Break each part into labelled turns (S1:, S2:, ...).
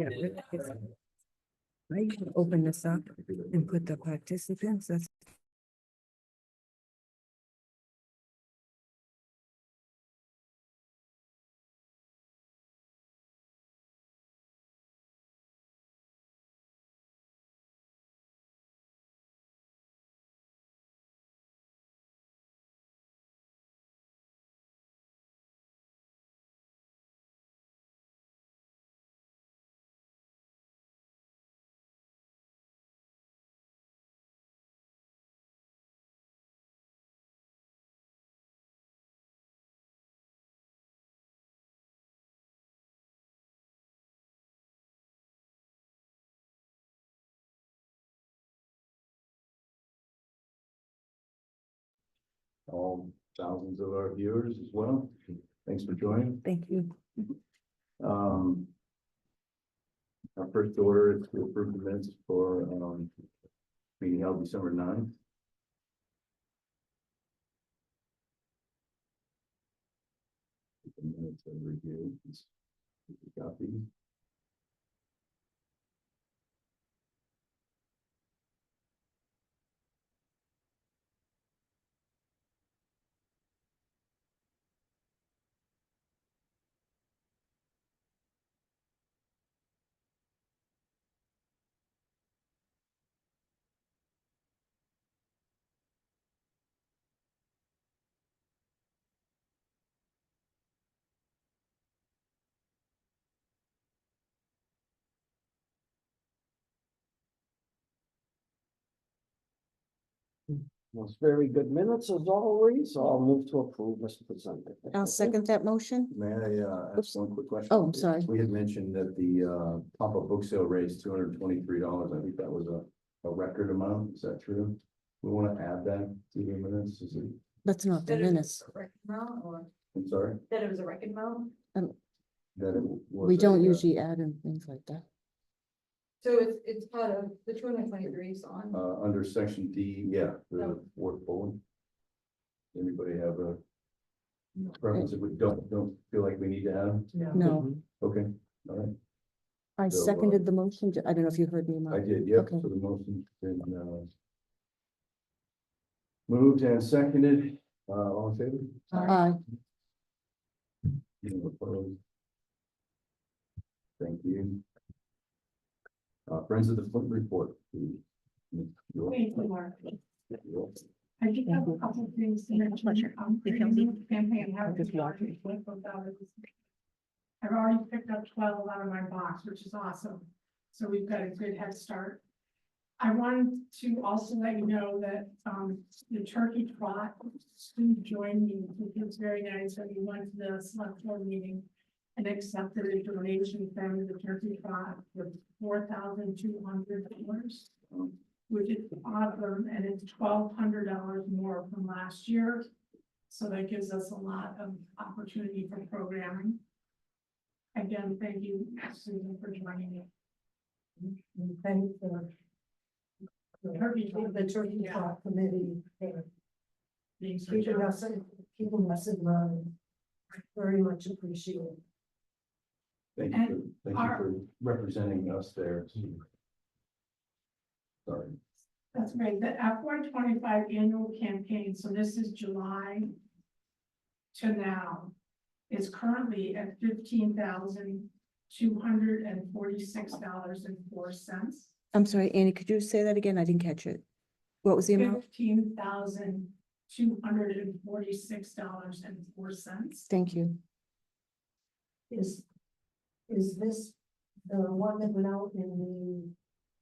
S1: Yeah, right, open this up and put the participants, that's.
S2: All thousands of our viewers as well. Thanks for joining.
S1: Thank you.
S2: Um, our first order is to approve the minutes for, meeting held December 9th. The minutes of review. Copy.
S3: Was very good minutes as always, so I'll move to approve, Mr. President.
S1: I'll second that motion.
S2: May I ask one quick question?
S1: Oh, I'm sorry.
S2: We had mentioned that the pop-up book sale raised $223. I think that was a record amount. Is that true? We want to add that to the minutes. Is it?
S1: That's not the minutes.
S2: I'm sorry.
S4: That it was a record amount?
S2: That it was
S1: We don't
S2: a,
S1: usually add in things like that.
S4: So it's part of the 223 song.
S2: under section D, yeah, the fourth bullet. Anybody have a preference that we don't feel like we need to add?
S1: No,
S2: Okay, all right.
S1: I
S2: So,
S1: seconded the motion. I don't know if you heard me.
S2: I
S1: Mark.
S2: did, yep.
S1: Okay.
S2: So the motion's been moved and seconded. All in favor?
S1: Aye.
S2: Anyone opposed? Thank you. Friends of the Flint report, please.
S5: Thank you, Mark.
S2: You're-
S5: I just have a couple of things to mention. Campaign. I've already picked up 12 out of my box, which is awesome. So we've got a good head start. I wanted to also let you know that the turkey trot, Stu joined me, it was very nice when he went to the select board meeting and accepted a donation from the turkey trot for $4,200, which is awesome, and it's $1,200 more from last year. So that gives us a lot of opportunity for programming. Again, thank you, Susan, for joining me.
S6: And thank the turkey trot committee for
S5: Being so
S6: keeping
S5: generous.
S6: us in mind. Very much appreciated.
S2: Thank you for representing us there. Sorry.
S5: That's great. The FY25 annual campaign, so this is July to now, is currently at $15,246.04.
S1: I'm sorry, Annie, could you say that again? I didn't catch it. What was the amount?
S5: $15,246.04.
S1: Thank you.
S6: Is this the one that went out in the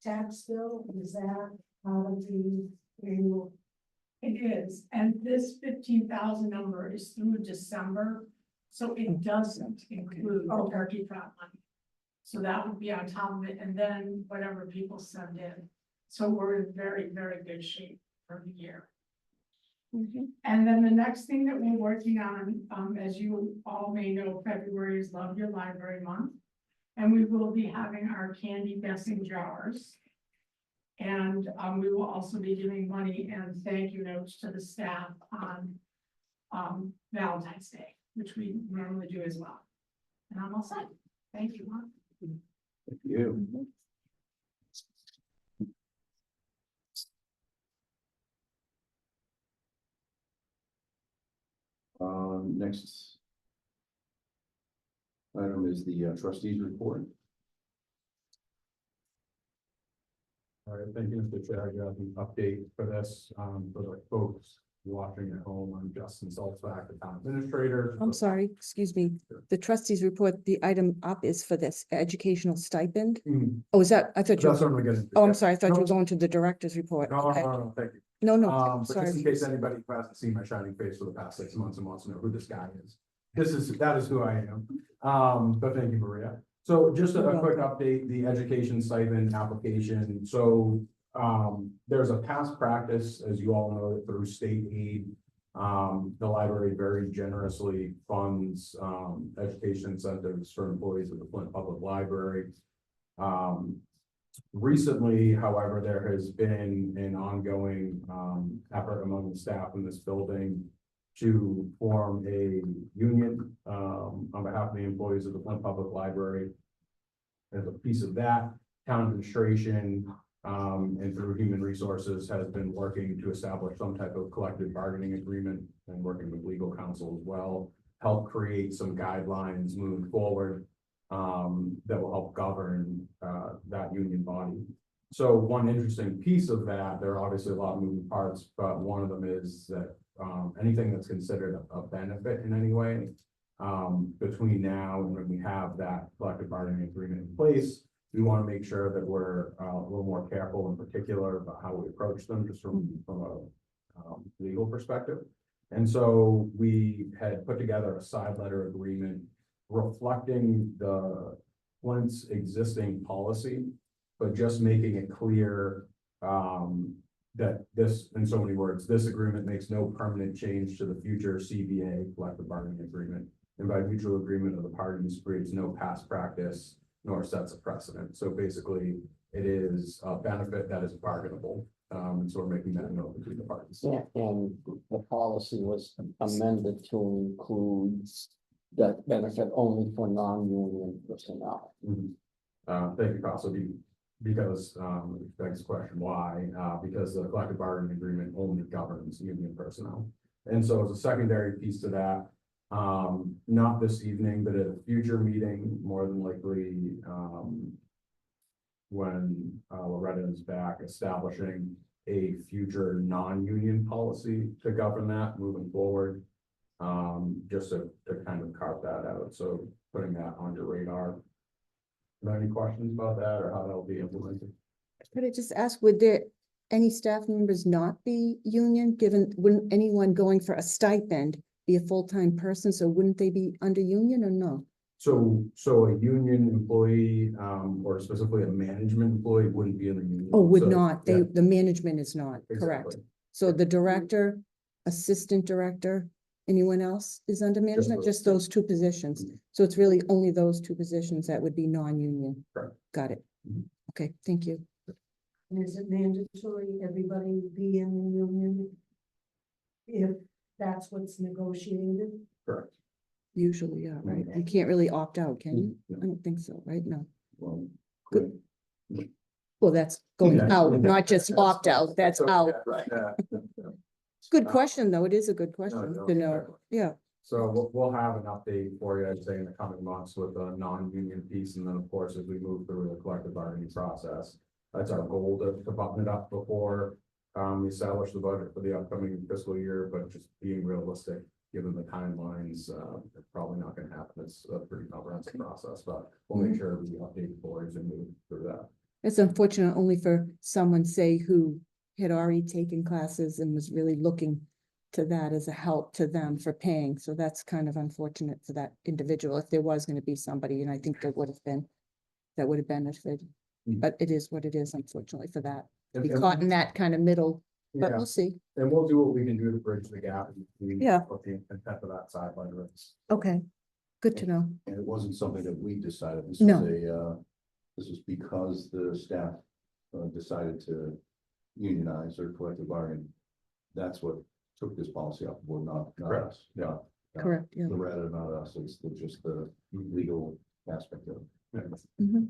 S6: tax bill? Is that out of the annual?
S5: It is, and this 15,000 number is through December, so it doesn't include the turkey trot money. So that would be on top of it, and then whatever people send in. So we're in very, very good shape for the year. And then the next thing that we're working on, as you all may know, February is Love Your Library Month. And we will be having our candy guessing jars. And we will also be giving money and thank you notes to the staff on Valentine's Day, which we normally do as well. And I'm all set. Thank you, Mark.
S2: Thank you. you.
S1: Mhm.
S2: Next item is the trustees report.
S7: All right, thank you, Mr. Chair. I got an update for this, for the folks watching at home. I'm Justin Salzback, the town administrator.
S1: I'm sorry, excuse me. The trustees report, the item up is for this educational stipend.
S7: Hmm,
S1: Oh, is that, I thought you,
S7: That's what I'm gonna get into.
S1: oh, I'm sorry, I thought you
S7: No.
S1: were going to the director's report.
S7: No,
S1: Okay.
S7: no, thank you.
S1: No, no,
S7: But just in
S1: sorry.
S7: case anybody who hasn't seen my shining face for the past 6 months and wants to know who this guy is. That is who I am. But thank you, Maria. So just a
S1: You're
S7: quick update, the education stipend application. So there's a past practice, as you all know, through state aid. The library very generously funds education incentives for employees of the Flint Public Library. Recently, however, there has been an ongoing effort among the staff in this building to form a union on behalf of the employees of the Flint Public Library. As a piece of that, town administration and through human resources has been working to establish some type of collective bargaining agreement and working with legal counsel as well, help create some guidelines moving forward that will help govern that union body. So one interesting piece of that, there are obviously a lot of moving parts, but one of them is that anything that's considered a benefit in any way between now and when we have that collective bargaining agreement in place, we want to make sure that we're a little more careful in particular about how we approach them, just from a legal perspective. And so we had put together a side letter agreement reflecting the Flint's existing policy, but just making it clear that this, in so many words, this agreement makes no permanent change to the future CBA collective bargaining agreement, and by mutual agreement of the parties creates no past practice nor sets a precedent. So basically, it is a benefit that is bargainable. And so we're making that note between the parties.
S3: Yeah, and the policy was amended to include that benefit only for non-union personnel.
S7: Thank you, Costa, because, begs the question, why? Because the collective bargaining agreement only governs union personnel. And so as a secondary piece to that, not this evening, but at a future meeting, more than likely, when Loretta is back, establishing a future non-union policy to govern that moving forward. Just to kind of carve that out, so putting that on your radar. Are there any questions about that or how that'll be implemented?
S1: Could I just ask, would there any staff members not be union, given, wouldn't anyone going for a stipend be a full-time person, so wouldn't they be under union or no?
S7: So a union employee, or specifically a management employee wouldn't be in the union.
S1: Oh, would
S7: So,
S1: not,
S7: yeah,
S1: the management is not, correct?
S7: exactly.
S1: So the director, assistant director, anyone else is under management,
S7: those
S1: just
S7: two.
S1: those two positions?
S7: Mhm.
S1: So it's really only those two positions that would be non-union?
S7: Correct.
S1: Got it.
S7: Mhm.
S1: Okay, thank you.
S6: And is it mandatory everybody be in the union? If that's what's negotiated?
S7: Correct.
S1: Usually, yeah, right. You
S6: Okay.
S1: can't really opt out, can you?
S7: No.
S1: I don't think so, right? No.
S2: Well,
S1: Good. Well, that's going
S7: Yeah.
S1: out, not just opt out, that's
S7: So,
S1: out.
S7: yeah, right, yeah.
S1: Good question, though. It is a good question
S7: no,
S1: to know.
S7: exactly.
S1: Yeah,
S7: So we'll have an update for you, I'd say, in the coming months with a non-union piece, and then, of course, as we move through the collective bargaining process. That's our goal to button it up before we establish the budget for the upcoming fiscal year, but just being realistic, given the timelines, it's probably not gonna happen. It's a pretty comprehensive process, but we'll make sure we update boards and move through that.
S1: it's unfortunate only for someone, say, who had already taken classes and was really looking to that as a help to them for paying. So that's kind of unfortunate for that individual, if there was gonna be somebody, and I think there would have been, that would have benefited.
S7: Mm.
S1: But it is what it is, unfortunately, for that.
S7: And-
S1: Be
S7: and-
S1: caught in that kind of middle, but
S7: Yeah,
S1: we'll see.
S7: and we'll do what we can do to bridge the gap.
S1: Yeah.
S7: What the intent of that side letter is.
S1: Okay, good to know.
S2: and it wasn't something that we decided. This
S1: No.
S2: was this was because the staff decided to unionize or collective bargain. That's what took this policy off the board, not
S7: Correct.
S2: us. Yeah.
S1: Correct, yeah.
S2: Loretta, not us. It's just the legal aspect of it.
S7: Yeah.
S1: Mhm.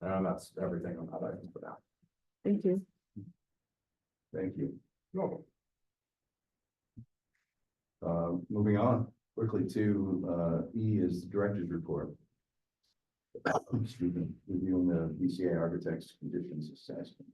S7: And that's everything on that item for now.
S1: Thank you.
S2: Thank you.
S7: You're welcome.
S2: Moving on quickly to, E is the director's report. Excuse me, reviewing the BCA architect's conditions assessment.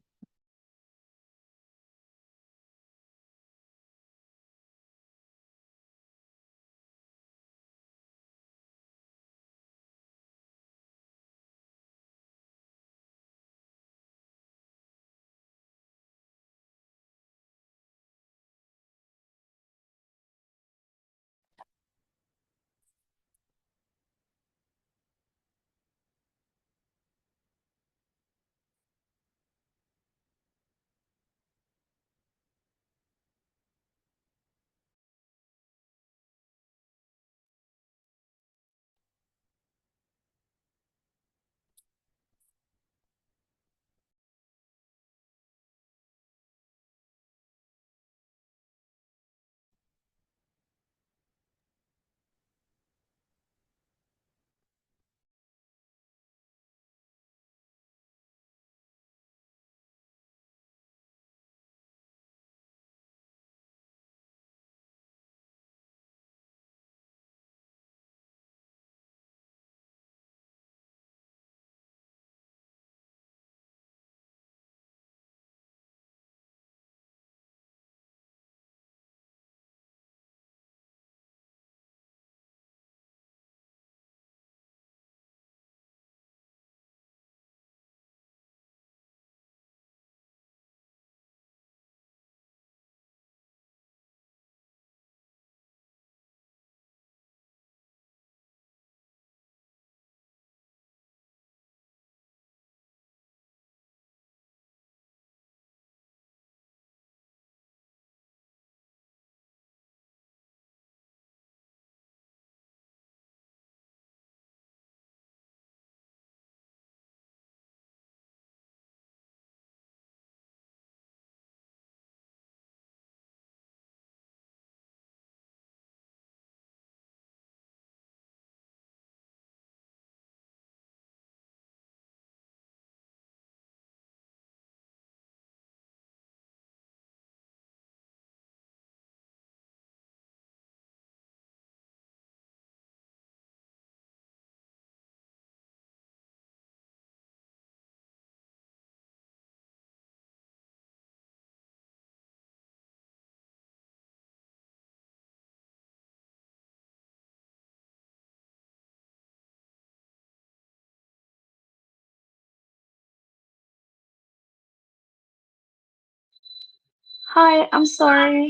S8: Hi, I'm sorry.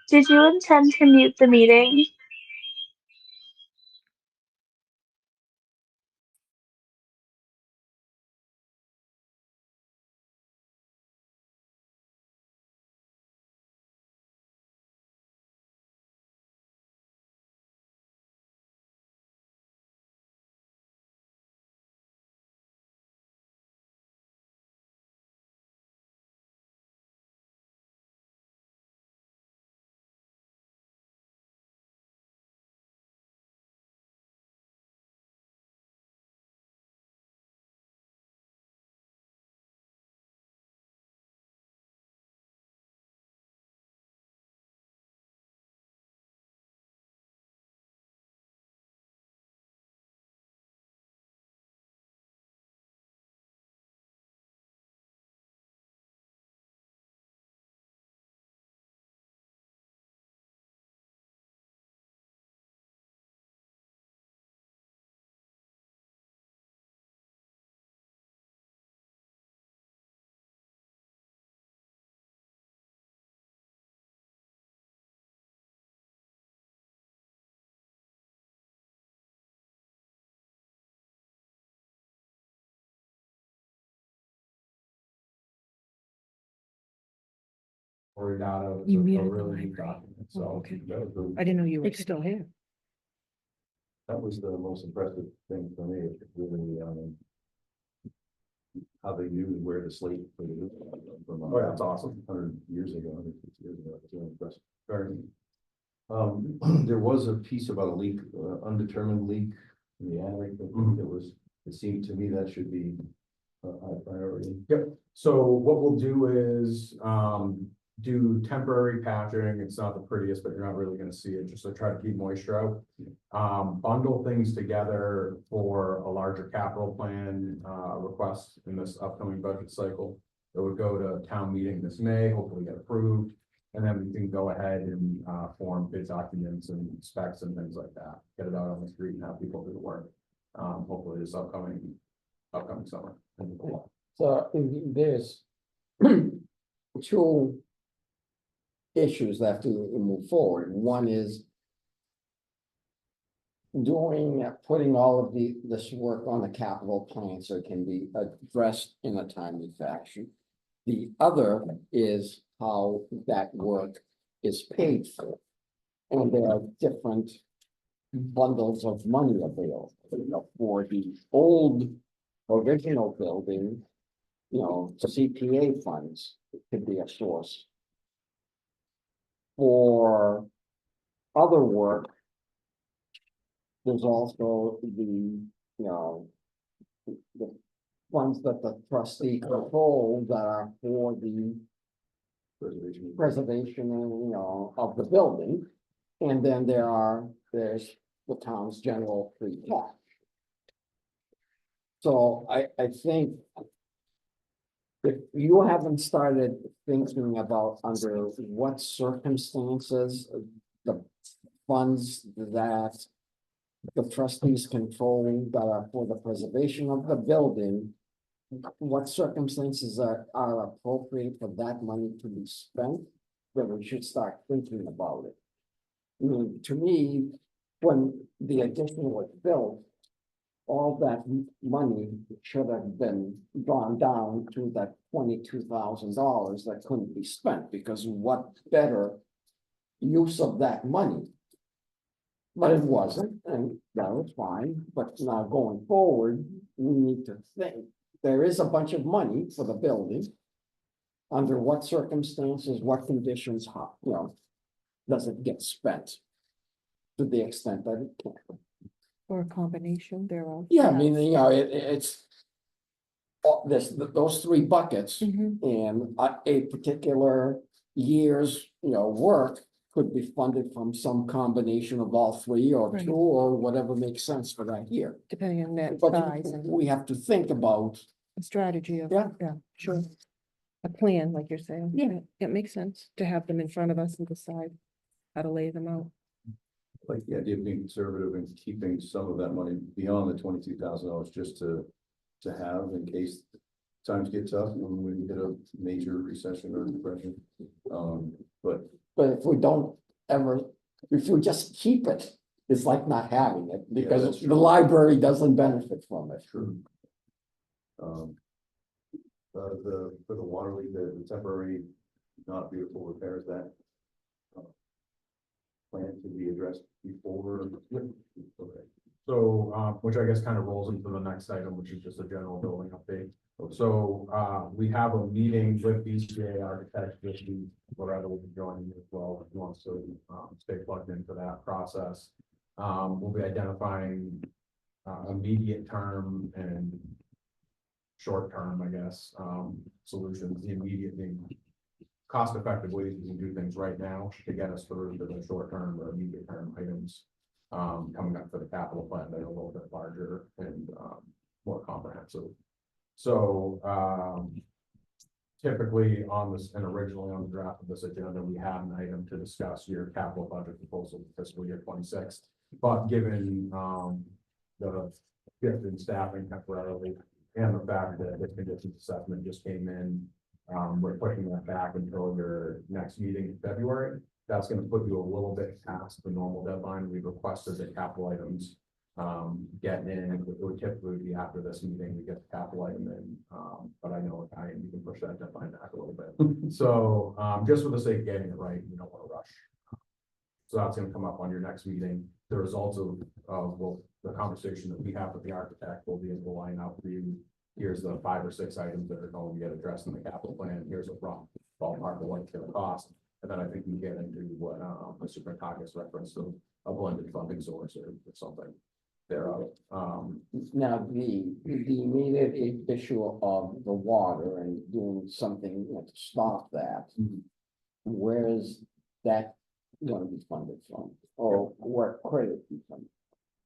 S8: Did you intend to mute the meeting?
S7: Or data.
S1: You
S7: a
S1: muted the
S7: really good
S1: library.
S7: document,
S1: Oh,
S7: so
S1: okay.
S7: that
S1: I didn't know you were
S8: Okay.
S1: still here.
S2: That was the most impressive thing for me, really, how they knew where to slate for the roof from.
S7: Oh, yeah, that's awesome.
S2: 100 years ago, 150 years ago, it's really impressive. Very. There was a piece about a leak, undetermined leak in the attic, I think it was, it seemed to me that should be a high priority.
S7: Yep, so what we'll do is, do temporary patching. It's not the prettiest, but you're not really gonna see it, just to try to keep moisture out. Bundle things together for a larger capital plan, request in this upcoming budget cycle. It would go to town meeting this May, hopefully get approved. And then we can go ahead and, form bid documents and specs and things like that, get it out on the street and have people do the work. Hopefully this upcoming summer.
S3: So there's two issues that have to move forward. One is putting all of this work on a capital plan so it can be addressed in a timely fashion. The other is how that work is paid for. And there are different bundles of money available. For the old original building, CPA funds could be a source. For other work, there's also the funds that the trustee controls that are for the preservation of the building. And then there's the town's general free cash. So I think if you haven't started thinking about under what circumstances the funds that the trustees control that are for the preservation of the building, what circumstances are appropriate for that money to be spent, then we should start thinking about it. I mean, to me, when the addition was built, all that money should have been gone down to that $22,000 that couldn't be spent, because what better use of that money? But it wasn't, and that was fine, but now going forward, we need to think, there is a bunch of money for the building. Under what circumstances, what conditions, how, does it get spent? To the extent that it can.
S1: Or a combination thereof.
S3: Yeah, I mean, it's those three buckets,
S1: Mhm.
S3: and a particular year's, work could be funded from some combination of all three or
S1: Right.
S3: two, or whatever makes sense for that year.
S1: Depending on that
S3: But
S1: size and
S3: we have to think about,
S1: the strategy of,
S3: Yeah.
S1: yeah, sure. A plan, like you're saying.
S3: Yeah.
S1: It makes sense to have them in front of us and decide how to lay them out.
S2: Like the idea of being conservative and keeping some of that money beyond the $22,000 just to have in case times get tough when we hit a major recession or depression. But
S3: if we don't ever, if we just keep it, it's like not having it, because
S2: that's
S3: the
S2: true.
S3: library doesn't benefit from it.
S2: true. For the water leak, the temporary, not beautiful repairs that plan to be addressed before. Okay.
S7: So, which I guess kind of rolls into the next item, which is just a general building update. So, we have a meeting with BCA Architects this week, Loretta will be joining as well, if he wants to, stay plugged into that process. We'll be identifying, immediate term and short term, I guess, solutions, the immediate being cost-effective ways we can do things right now to get us through to the short-term or immediate-term items coming up for the capital plan that are a little bit larger and more comprehensive. So typically on this, and originally on the draft of this agenda, we had an item to discuss your capital budget proposal for fiscal year 26. But given the shift in staffing temporarily and the fact that the conditions assessment just came in, we're pushing that back until your next meeting in February. That's going to put you a little bit past the normal deadline. We've requested that capital items get in. It would typically be after this meeting, we get the capital item in. But I know you can push that deadline back a little bit. So just for the sake of getting it right, we don't want to rush. So that's going to come up on your next meeting. The results of the conversation that we have with the architect will be able to line out for you. Here's the 5 or 6 items that are going to get addressed in the capital plan. Here's a rough ballpark of what it's going to cost. And then I think we get into what Mr. Prokakis referenced of a blended funding source or something. thereof.
S3: Now, the immediate issue of the water and doing something to stop that.
S2: Mhm.
S3: Where is that gonna be funded from, or where could it be funded?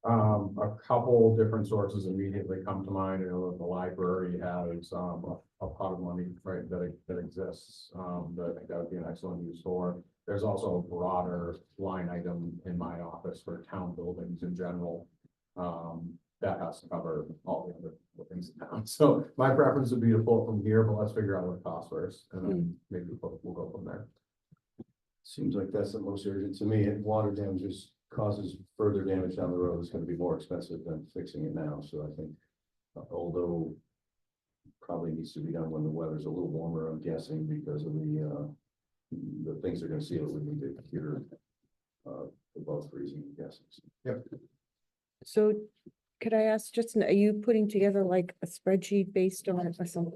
S7: A couple different sources immediately come to mind. You know, the library has, a pot of money, right, that exists, that I think that would be an excellent use for. There's also a broader line item in my office for town buildings in general. That has to cover all the other things in town. So my preference would be to pull it from here, but let's figure out what it costs first, and then maybe we'll go from there.
S2: Seems like that's the most urgent to me. And water damage just causes further damage down the road. It's gonna be more expensive than fixing it now. So I think, although probably needs to be done when the weather's a little warmer, I'm guessing, because of the things they're gonna see it would need to cure above freezing, I'm guessing.
S7: Yep.
S1: So could I ask, Justin, are you putting together like a spreadsheet based on or some,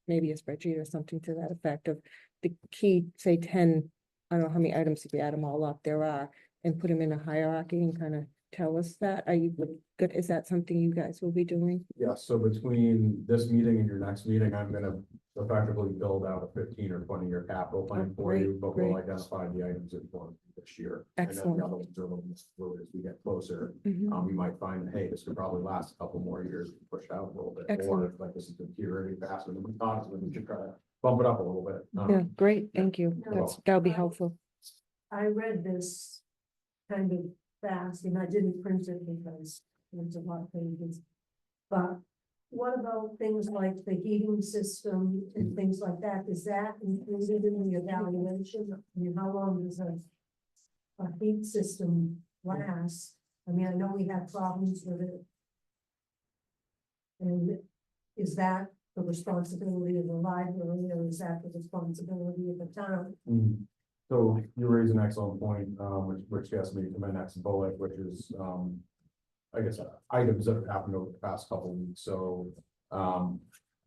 S1: maybe a spreadsheet or something to that effect of the key, say 10, I don't know how many items, if you add them all up, there are, and put them in a hierarchy and kind of tell us that? Are you good? Is that something you guys will be doing?
S7: Yeah, so between this meeting and your next meeting, I'm gonna effectively build out a 15 or 20-year capital plan
S1: Oh,
S7: for you,
S1: great,
S7: but we'll
S1: great.
S7: identify the items that we want to do this year.
S1: Excellent.
S7: And then the other ones are a little more fluid as we get closer.
S1: Mhm.
S7: We might find, hey, this could probably last a couple more years, push out a little bit, or
S1: Excellent.
S7: if like this is deteriorating faster than we thought, then we should try to bump it up a little bit.
S1: Yeah, great, thank you.
S6: Yeah.
S1: That'll be helpful.
S6: I read this kind of fast and I didn't print it because there's a lot of pages. But what about things like the heating system and things like that? Is that included in the evaluation? I mean, how long does a heat system last? I mean, I know we had problems with it. And is that the responsibility of the library or is that the responsibility of the town?
S7: So you raise an excellent point, which gets me to my next bullet, which is, I guess, items that have happened over the past couple of weeks. So,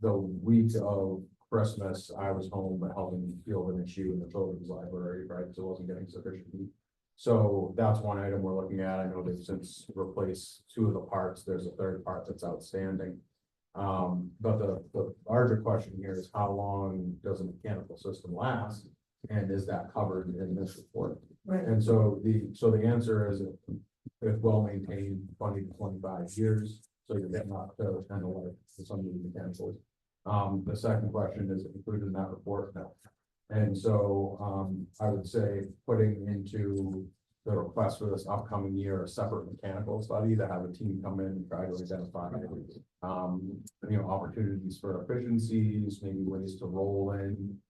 S7: the week of Christmas, I was home helping field an issue in the children's library, right? So I wasn't getting sufficient heat. So that's one item we're looking at. I know they've since replaced 2 of the parts. There's a 3rd part that's outstanding. But the larger question here is how long does a mechanical system last? And is that covered in this report?
S6: Right.
S7: And so the answer is if well maintained 20 to 25 years, so you're getting up to kind of like some of the mechanicals. The second question is included in that report now. And so I would say putting into the request for this upcoming year a separate mechanical study to have a team come in and try to identify opportunities for efficiencies, maybe ways to roll in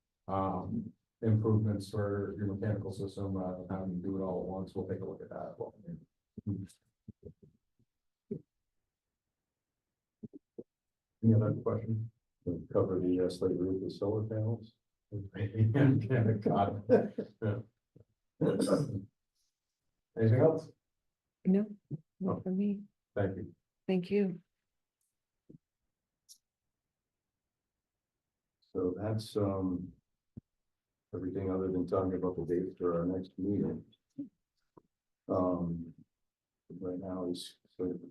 S7: improvements for your mechanical system rather than having to do it all at once. We'll take a look at that as well. Any other questions?
S2: Cover the slate roof with solar panels.
S7: Got it. Yeah. Anything else?
S1: No, not for me.
S7: Thank you.
S1: Thank you.
S2: So that's everything other than talking about the date for our next meeting. Right now is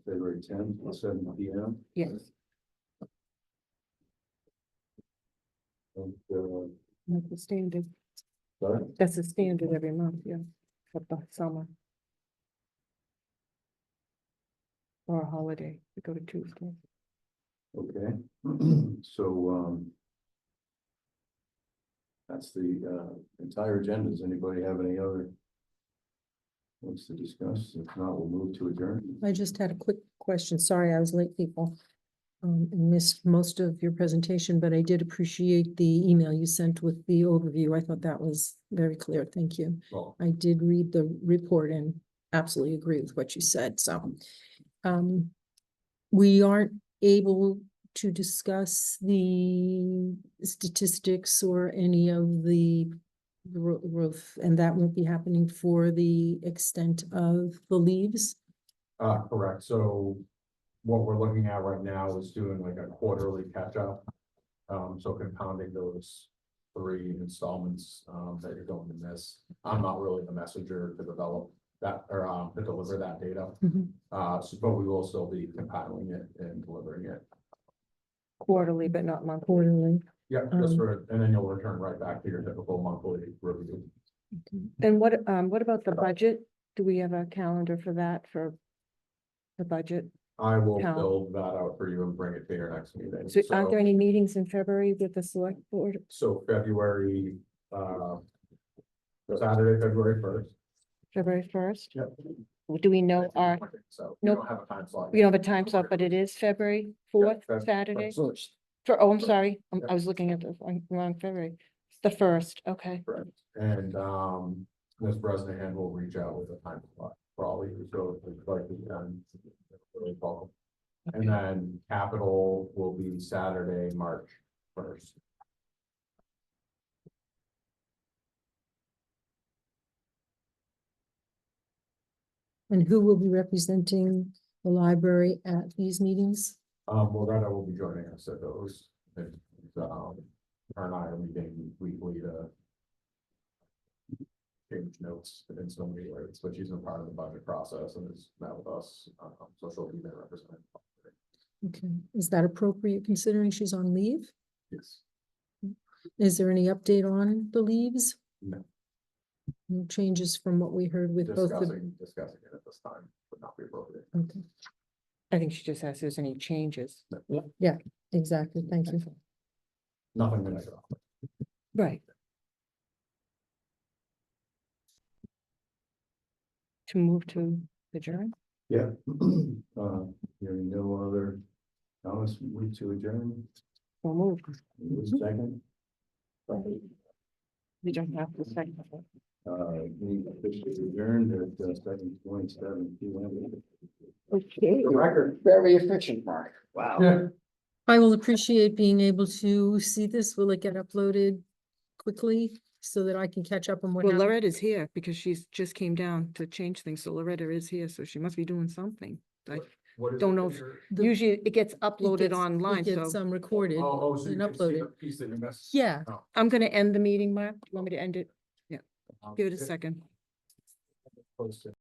S2: February 10th at 7 p.m.
S1: Yes,
S2: And,
S1: that's the standard.
S2: sorry?
S1: That's the standard every month, yeah, for the summer. Or a holiday, we go to Tuesday.
S2: Okay, so that's the entire agenda. Does anybody have any other wants to discuss? If not, we'll move to adjourn.
S9: I just had a quick question. Sorry, I was late, people. And missed most of your presentation, but I did appreciate the email you sent with the overview. I thought that was very clear. Thank you.
S7: Well,
S9: I did read the report and absolutely agree with what you said. So we aren't able to discuss the statistics or any of the growth, and that won't be happening for the extent of the leaves.
S7: correct. So what we're looking at right now is doing like a quarterly catch up. So compounding those 3 installments that you're going to miss. I'm not really the messenger to develop that, or, to deliver that data.
S9: Mhm.
S7: But we will still be compiling it and delivering it.
S1: Quarterly, but not monthly.
S9: Quarterly.
S7: Yeah, just
S9: Um,
S7: for, and then you'll return right back to your typical monthly review.
S1: And what about the budget? Do we have a calendar for that, for the budget?
S7: I will
S1: How?
S7: build that out for you and bring it to your next meeting.
S1: So aren't there any meetings in February with the select board?
S7: So February, Saturday, February 1st.
S1: February first?
S7: Yep.
S1: Do we know our,
S7: So we
S1: Nope.
S7: don't have a time slot.
S1: we don't have a time slot, but it is February fourth,
S7: Feb-
S1: Saturday?
S3: First,
S1: Oh, I'm sorry,
S7: Yeah.
S1: I was looking at the wrong February. The first, okay.
S7: Correct. And, Ms. Bresnahan will reach out with a time slot for all of you, so it's like we can really follow. And then capital will be Saturday, March 1st.
S9: And who will be representing the library at these meetings?
S7: Loretta will be joining us at those. And, her and I are meeting weekly to change notes in so many ways, but she's been part of the budget process and has met with us, so she'll be there representing.
S9: Okay, is that appropriate considering she's on leave?
S7: Yes.
S9: Is there any update on the leaves?
S7: No.
S9: No changes from what we heard with both the,
S7: Discussing it at this time would not be appropriate.
S9: okay,
S1: I think she just asked if there's any changes.
S9: exactly, thank you.
S7: Nothing to make it off.
S1: Right. To move to adjourn?
S2: Yeah. Hearing no other comments, move to adjourn.
S1: We'll move.
S2: Second,
S1: We don't have to second.
S2: we officially adjourned at 7:27 p.m.
S1: Okay.
S3: the record, very efficient, Mark. Wow.
S9: I will appreciate being able to see this. Will it get uploaded quickly so that I can catch up on what
S1: Well,
S9: happened?
S1: Loretta's here because she's just came down to change things, so Loretta is here, so she must be doing something. I
S7: What is
S1: don't
S7: it
S1: know
S7: that
S1: if-
S7: you're-
S9: The-
S1: Usually it gets
S9: it
S1: uploaded
S9: gets-
S1: online,
S9: It gets
S1: so
S9: recorded
S7: Oh, so you
S9: and
S7: can see the
S9: uploaded.
S7: piece that you missed?
S9: Yeah.
S7: Oh.
S1: I'm gonna end the meeting, Mark. You want me to end it? Give it a
S7: It-
S1: second.
S7: Post it.